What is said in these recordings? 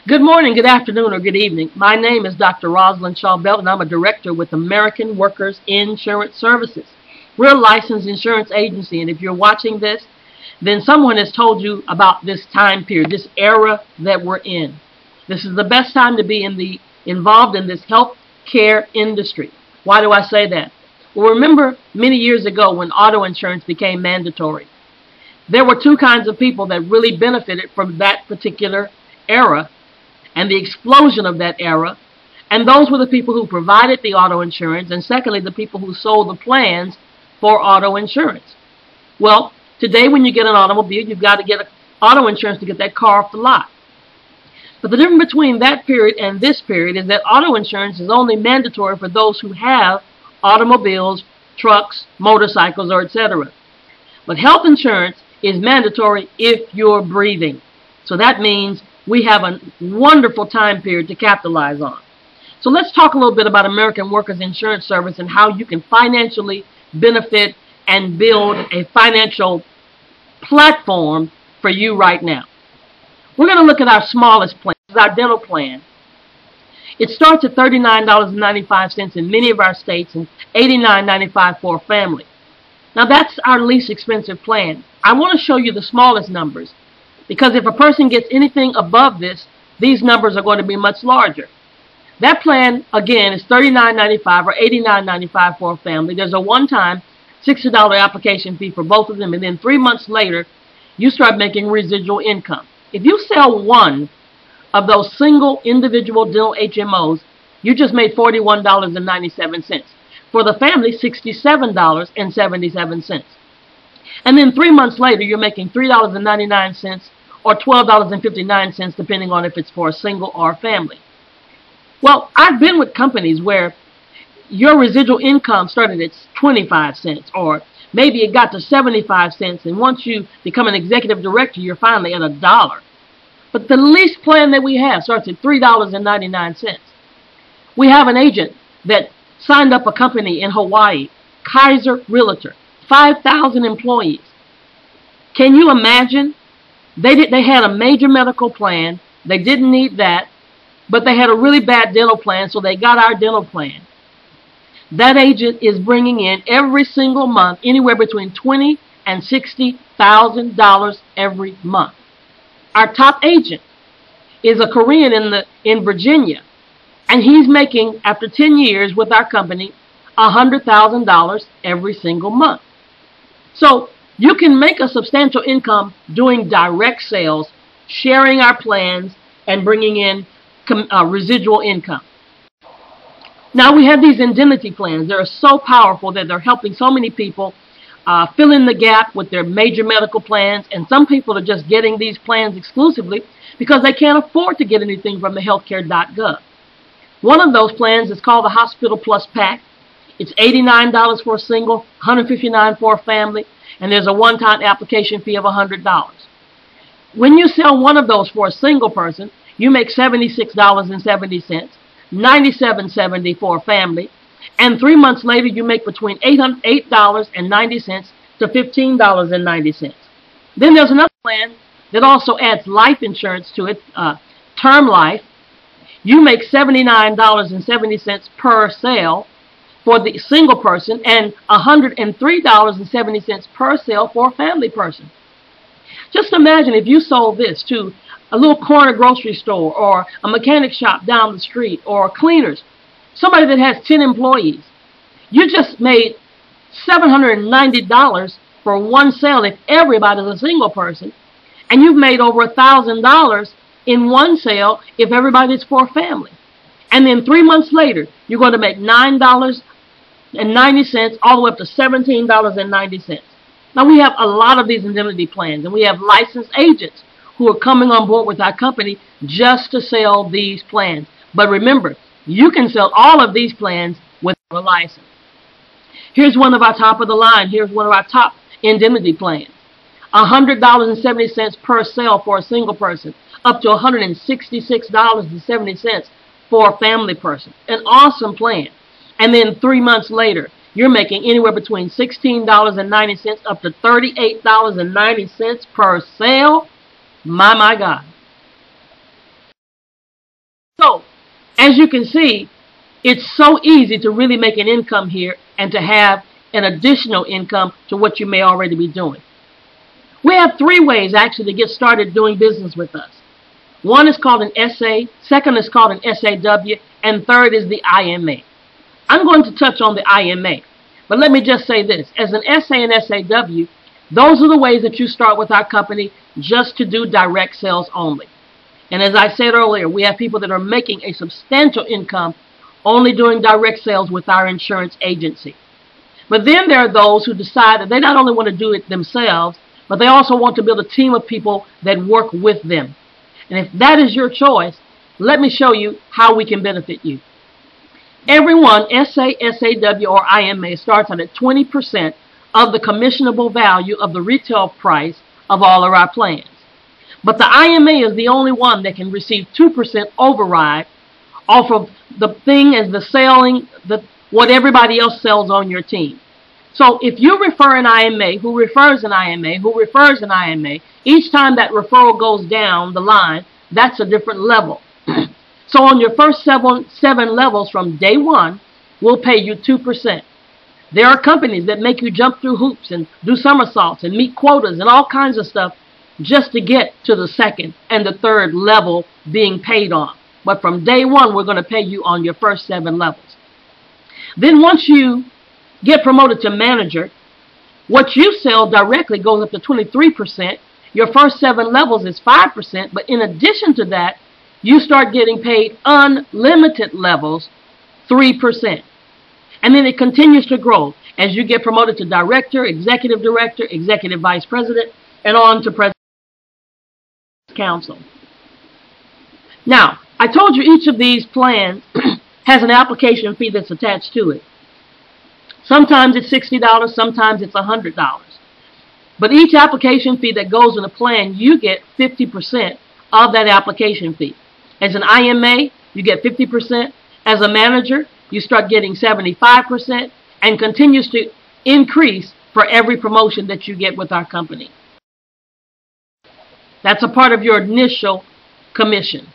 Good morning, good afternoon, or good evening. My name is Dr. Rosalind Shaw Belt, and I'm a director with American Workers Insurance Services. We're a licensed insurance agency, and if you're watching this, then someone has told you about this time period, this era that we're in. This is the best time to be involved in this health care industry. Why do I say that? Well, remember many years ago when auto insurance became mandatory. There were two kinds of people that really benefited from that particular era and the explosion of that era, and those were the people who provided the auto insurance, and secondly, the people who sold the plans for auto insurance. Well, today when you get an automobile, you've got to get auto insurance to get that car off the lot. But the difference between that period and this period is that auto insurance is only mandatory for those who have automobiles, trucks, motorcycles, or etc. But health insurance is mandatory if you're breathing. So that means we have a wonderful time period to capitalize on. So let's talk a little bit about American Workers Insurance Service and how you can financially benefit and build a financial platform for you right now. We're going to look at our smallest plan, our dental plan. It starts at $39.95 in many of our states and $89.95 for a family. Now that's our least expensive plan. I want to show you the smallest numbers, because if a person gets anything above this, these numbers are going to be much larger. That plan, again, is $39.95 or $89.95 for a family. There's a one-time $60 application fee for both of them, and then 3 months later, you start making residual income. If you sell one of those single individual dental HMOs, you just made $41.97. For the family, $67.77. And then 3 months later, you're making $3.99 or $12.59, depending on if it's for a single or a family. Well, I've been with companies where your residual income started at 25 cents, or maybe it got to 75 cents, and once you become an executive director, you're finally at $1. But the least plan that we have starts at $3.99. We have an agent that signed up a company in Hawaii, Kaiser Realtor, 5,000 employees. Can you imagine? They had a major medical plan. They didn't need that, but they had a really bad dental plan, so they got our dental plan. That agent is bringing in every single month anywhere between $20,000 and $60,000 every month. Our top agent is a Korean in Virginia, and he's making, after 10 years with our company, $100,000 every single month. So you can make a substantial income doing direct sales, sharing our plans, and bringing in residual income. Now we have these indemnity plans. They're so powerful that they're helping so many people fill in the gap with their major medical plans, and some people are just getting these plans exclusively because they can't afford to get anything from the healthcare.gov. One of those plans is called the Hospital Plus Pack. It's $89 for a single, $159 for a family, and there's a one-time application fee of $100. When you sell one of those for a single person, you make $76.70, $97.70 for a family, and 3 months later you make between $8.90 to $15.90. Then there's another plan that also adds life insurance to it, term life. You make $79.70 per sale for the single person and $103.70 per sale for a family person. Just imagine if you sold this to a little corner grocery store or a mechanic shop down the street or cleaners, somebody that has 10 employees. You just made $790 for one sale if everybody's a single person, and you've made over $1,000 in one sale if everybody's for a family. And then 3 months later, you're going to make $9.90 all the way up to $17.90. Now we have a lot of these indemnity plans, and we have licensed agents who are coming on board with our company just to sell these plans. But remember, you can sell all of these plans without a license. Here's one of our top of the line. Here's one of our top indemnity plans. $100.70 per sale for a single person, up to $166.70 for a family person. An awesome plan. And then 3 months later, you're making anywhere between $16.90 up to $38.90 per sale. My God. So, as you can see, it's so easy to really make an income here and to have an additional income to what you may already be doing. We have three ways actually to get started doing business with us. One is called an SA, second is called an SAW, and third is the IMA. I'm going to touch on the IMA, but let me just say this. As an SA and SAW, those are the ways that you start with our company just to do direct sales only. And as I said earlier, we have people that are making a substantial income only doing direct sales with our insurance agency. But then there are those who decide that they not only want to do it themselves, but they also want to build a team of people that work with them. And if that is your choice, let me show you how we can benefit you. Everyone, SA, SAW, or IMA, starts out at 20% of the commissionable value of the retail price of all of our plans. But the IMA is the only one that can receive 2% override off of the thing as the selling, what everybody else sells on your team. So if you refer an IMA, who refers an IMA, who refers an IMA, each time that referral goes down the line, that's a different level. So on your first seven levels from day one, we'll pay you 2%. There are companies that make you jump through hoops and do somersaults and meet quotas and all kinds of stuff just to get to the second and the third level being paid on. But from day one, we're going to pay you on your first 7 levels. Then once you get promoted to manager, what you sell directly goes up to 23%. Your first 7 levels is 5%, but in addition to that, you start getting paid unlimited levels, 3%. And then it continues to grow as you get promoted to director, executive vice president, and on to president council. Now, I told you each of these plans has an application fee that's attached to it. Sometimes it's $60, sometimes it's $100. But each application fee that goes in a plan, you get 50% of that application fee. As an IMA, you get 50%. As a manager, you start getting 75% and continues to increase for every promotion that you get with our company. That's a part of your initial commission.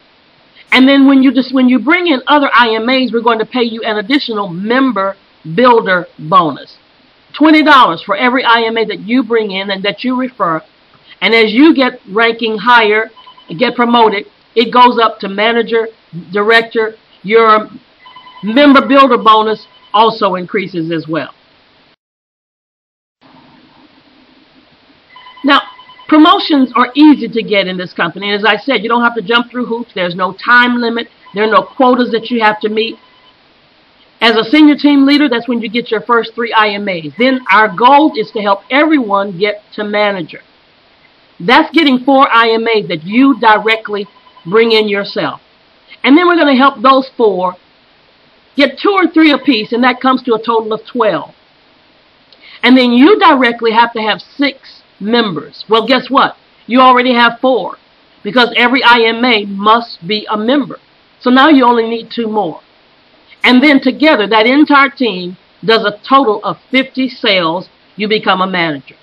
And then when you bring in other IMAs, we're going to pay you an additional member builder bonus. $20 for every IMA that you bring in and that you refer. And as you get ranking higher and get promoted, it goes up to manager, director. Your member builder bonus also increases as well. Now, promotions are easy to get in this company. And as I said, you don't have to jump through hoops. There's no time limit. There are no quotas that you have to meet. As a senior team leader, that's when you get your first 3 IMAs. Then our goal is to help everyone get to manager. That's getting 4 IMAs that you directly bring in yourself. And then we're going to help those 4 get 2 or 3 apiece, and that comes to a total of 12. And then you directly have to have 6 members. Well, guess what? You already have 4 because every IMA must be a member. So now you only need 2 more. And then together, that entire team does a total of 50 sales. You become a manager.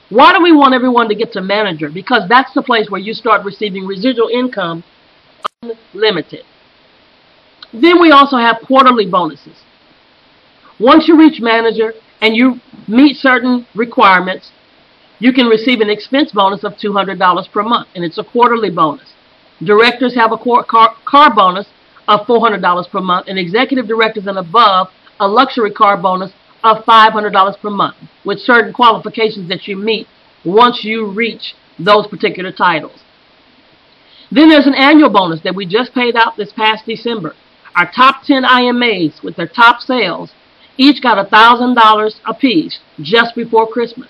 Why do we want everyone to get to manager? Because that's the place where you start receiving residual income unlimited. Then we also have quarterly bonuses. Once you reach manager and you meet certain requirements, you can receive an expense bonus of $200 per month, and it's a quarterly bonus. Directors have a car bonus of $400 per month, and executive directors and above, a luxury car bonus of $500 per month, with certain qualifications that you meet once you reach those particular titles. Then there's an annual bonus that we just paid out this past December. Our top 10 IMAs with their top sales each got $1,000 apiece just before Christmas.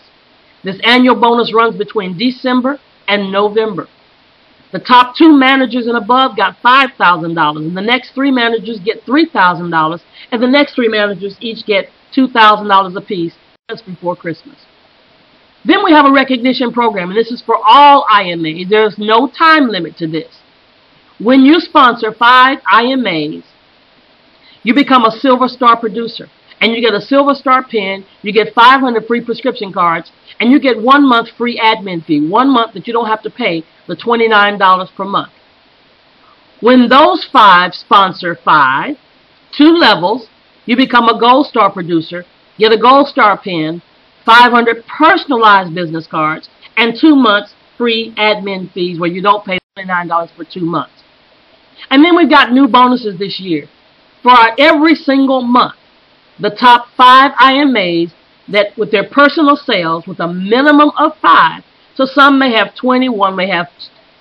This annual bonus runs between December and November. The top 2 managers and above got $5,000, and the next 3 managers get $3,000, and the next 3 managers each get $2,000 apiece just before Christmas. Then we have a recognition program, and this is for all IMAs. There's no time limit to this. When you sponsor 5 IMAs, you become a Silver Star producer, and you get a Silver Star pin, you get 500 free prescription cards, and you get 1 month free admin fee, 1 month that you don't have to pay the $29 per month. When those 5 sponsor 5, 2 levels, you become a Gold Star producer, get a Gold Star pin, 500 personalized business cards, and 2 months free admin fees where you don't pay $29 for 2 months. And then we've got new bonuses this year. For every single month, the top 5 IMAs that with their personal sales with a minimum of 5, so some may have 20, one may have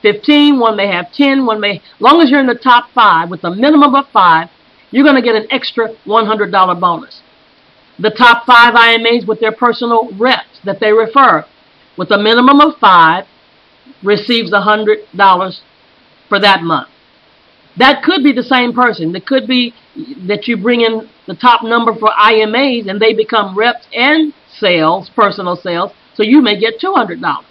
15, one may have 10, one may, as long as you're in the top 5 with a minimum of 5, you're going to get an extra $100 bonus. The top 5 IMAs with their personal reps that they refer with a minimum of 5 receives $100 for that month. That could be the same person. It could be that you bring in the top number for IMAs and they become reps and sales, personal sales, so you may get $200.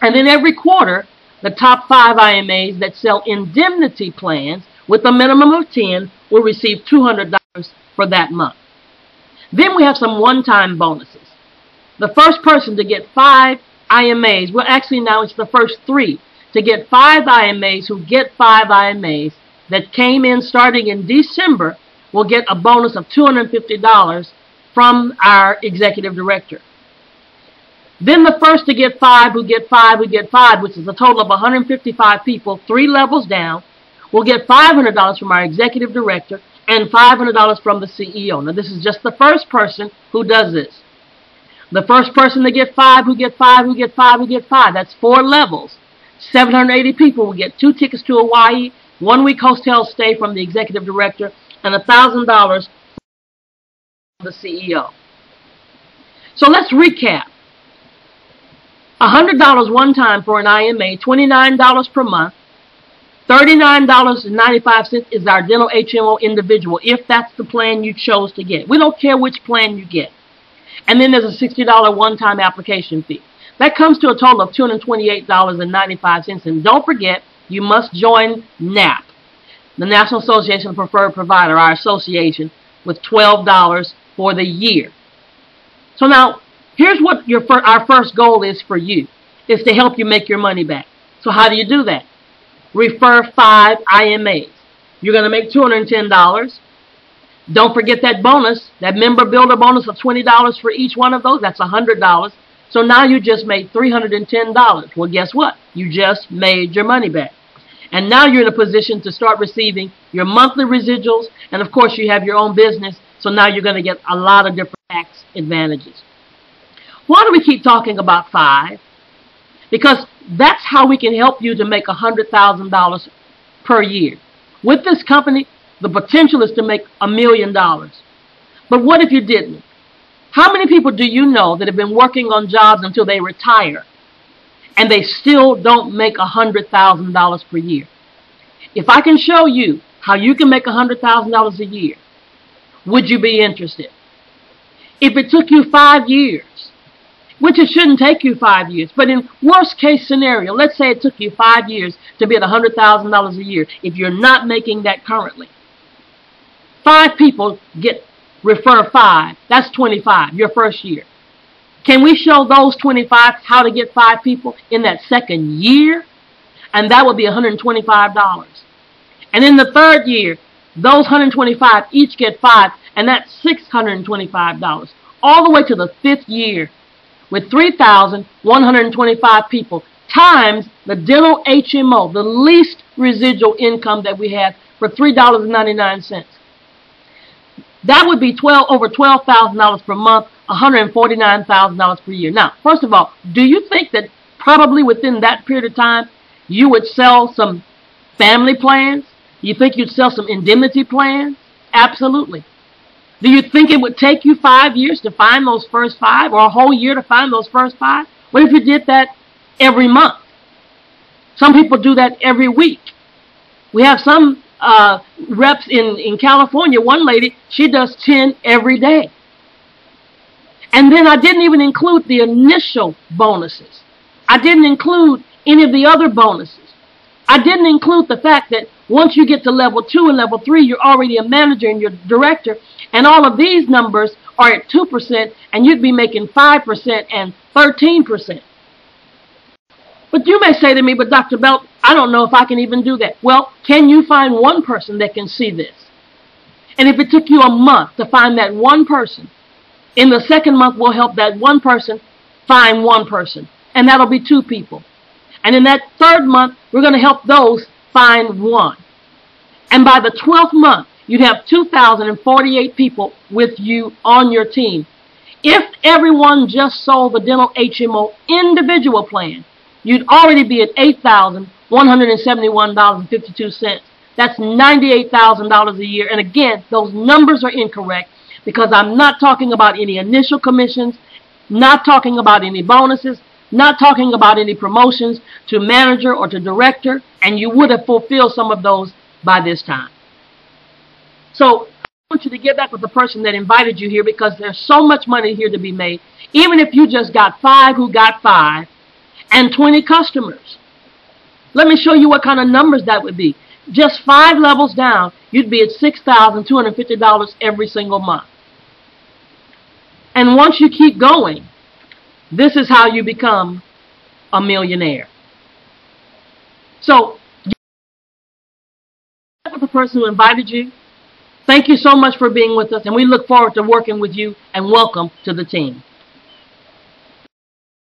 And then every quarter, the top 5 IMAs that sell indemnity plans with a minimum of 10 will receive $200 for that month. Then we have some one-time bonuses. The first person to get 5 IMAs, well actually now it's the first 3, to get 5 IMAs who get 5 IMAs that came in starting in December will get a bonus of $250 from our executive director. Then the first to get 5 who get 5 who get 5, which is a total of 155 people, 3 levels down, will get $500 from our executive director and $500 from the CEO. Now this is just the first person who does this. The first person to get 5 who get 5 who get 5 who get 5, that's 4 levels. 780 people will get 2 tickets to Hawaii, 1-week hotel stay from the executive director, and $1,000 from the CEO. So let's recap. $100 one time for an IMA, $29 per month, $39.95 is our Dental HMO individual, if that's the plan you chose to get. We don't care which plan you get. And then there's a $60 one-time application fee. That comes to a total of $228.95. And don't forget, you must join NAP, the National Association of Preferred Provider, our association, with $12 for the year. So now, here's what our first goal is for you, is to help you make your money back. So how do you do that? Refer 5 IMAs. You're going to make $210. Don't forget that bonus, that member builder bonus of $20 for each one of those. That's $100. So now you just made $310. Well, guess what? You just made your money back. And now you're in a position to start receiving your monthly residuals. And of course, you have your own business. So now you're going to get a lot of different tax advantages. Why do we keep talking about 5? Because that's how we can help you to make $100,000 per year. With this company, the potential is to make $1 million. But what if you didn't? How many people do you know that have been working on jobs until they retire and they still don't make $100,000 per year? If I can show you how you can make $100,000 a year, would you be interested? If it took you 5 years, which it shouldn't take you 5 years, but in worst case scenario, let's say it took you 5 years to be at $100,000 a year, if you're not making that currently. 5 people refer 5, that's 25, your first year. Can we show those 25 how to get 5 people in that second year? And that would be $125. And in the third year, those 125 each get 5, and that's $625. All the way to the 5th year, with 3,125 people, times the Dental HMO, the least residual income that we have, for $3.99. That would be over $12,000 per month, $149,000 per year. Now, first of all, do you think that probably within that period of time, you would sell some family plans? You think you'd sell some indemnity plans? Absolutely. Do you think it would take you 5 years to find those first 5, or a whole year to find those first 5? What if you did that every month? Some people do that every week. We have some reps in California. One lady, she does 10 every day. And then I didn't even include the initial bonuses. I didn't include any of the other bonuses. I didn't include the fact that once you get to level 2 and level 3, you're already a manager and you're a director, and all of these numbers are at 2%, and you'd be making 5% and 13%. But you may say to me, but Dr. Belt, I don't know if I can even do that. Well, can you find one person that can see this? And if it took you a month to find that one person, in the second month we'll help that one person find one person. And that'll be 2 people. And in that third month, we're going to help those find one. And by the 12th month, you'd have 2,048 people with you on your team. If everyone just sold the Dental HMO individual plan, you'd already be at $8,171.52. That's $98,000 a year. And again, those numbers are incorrect because I'm not talking about any initial commissions, not talking about any bonuses, not talking about any promotions to manager or to director, and you would have fulfilled some of those by this time. So I want you to get back with the person that invited you here because there's so much money here to be made. Even if you just got 5 who got 5 and 20 customers. Let me show you what kind of numbers that would be. Just 5 levels down, you'd be at $6,250 every single month. And once you keep going, this is how you become a millionaire. So, with the person who invited you, thank you so much for being with us, and we look forward to working with you, and welcome to the team.